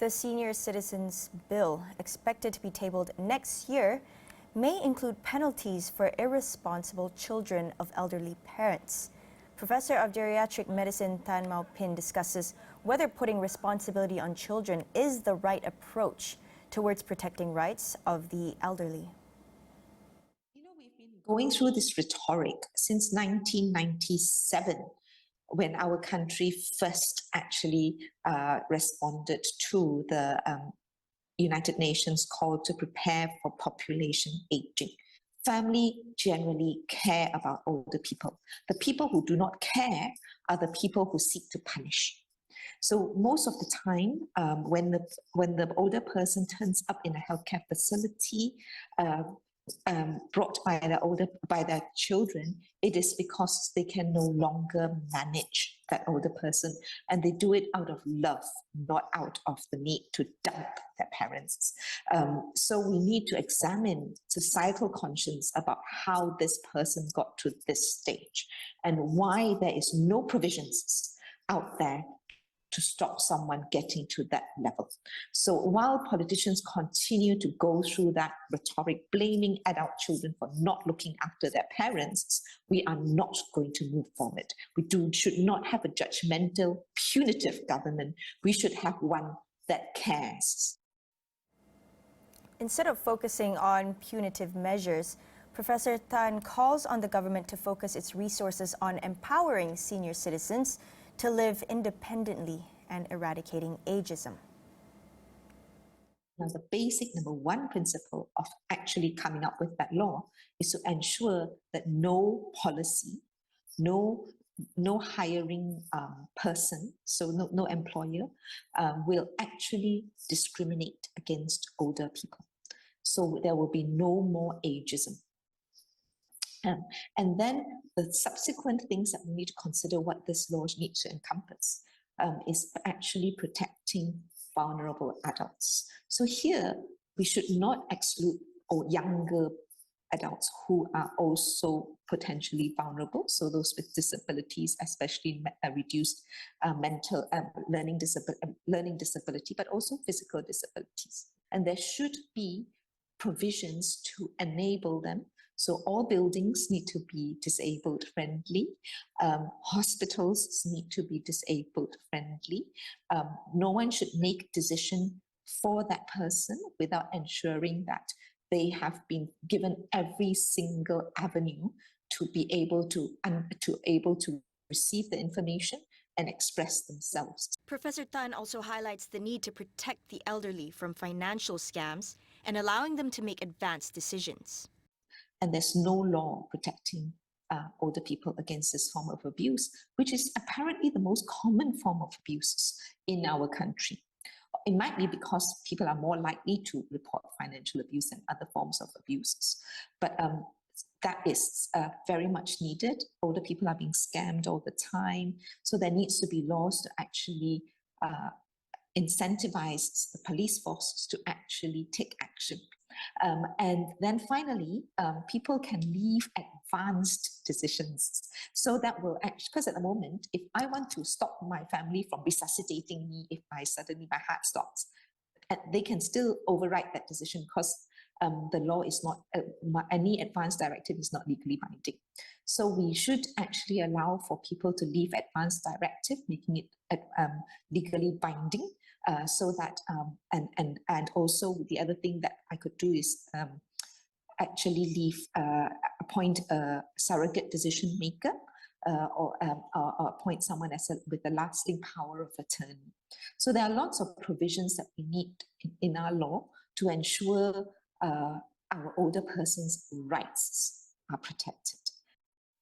The Senior Citizens Bill, expected to be tabled next year, may include penalties for irresponsible children of elderly parents. Professor of Geriatric Medicine Tan Mau Pin discusses whether putting responsibility on children is the right approach towards protecting rights of the elderly. We've been going through this rhetoric since 1997, when our country first actually responded to the United Nations call to prepare for population aging. Family generally care about older people. The people who do not care are the people who seek to punish. So most of the time, when the older person turns up in a healthcare facility, brought by their children, it is because they can no longer manage that older person, and they do it out of love, not out of the need to dump their parents. So we need to examine societal conscience about how this person got to this stage and why there is no provisions out there to stop someone getting to that level. So while politicians continue to go through that rhetoric, blaming adult children for not looking after their parents, we are not going to move forward. We should not have a judgmental, punitive government. We should have one that cares. Instead of focusing on punitive measures, Professor Tan calls on the government to focus its resources on empowering senior citizens to live independently and eradicating ageism. Now, the basic number one principle of actually coming up with that law is to ensure that no policy, no hiring person, so no employer will actually discriminate against older people. So there will be no more ageism. And then the subsequent things that we need to consider what this law needs to encompass is actually protecting vulnerable adults. So here, we should not exclude younger adults who are also potentially vulnerable. So those with disabilities, especially reduced mental learning disability, but also physical disabilities. And there should be provisions to enable them. So all buildings need to be disabled friendly. Hospitals need to be disabled friendly. No one should make decision for that person without ensuring that they have been given every single avenue to be able to receive the information and express themselves. Professor Tan also highlights the need to protect the elderly from financial scams and allowing them to make advanced decisions. And there's no law protecting older people against this form of abuse, which is apparently the most common form of abuse in our country. It might be because people are more likely to report financial abuse than other forms of abuses, but that is very much needed. Older people are being scammed all the time, so there needs to be laws to actually incentivize the police forces to actually take action. And then finally, people can leave advanced decisions. So that will actually, because at the moment, if I want to stop my family from resuscitating me, if suddenly my heart stops, they can still override that decision because the law is not, any advance directive is not legally binding. So we should actually allow for people to leave advance directive, making it legally binding. So that and also the other thing that I could do is actually appoint a surrogate decision maker or appoint someone with the lasting power of attorney. So there are lots of provisions that we need in our law to ensure our older persons' rights are protected.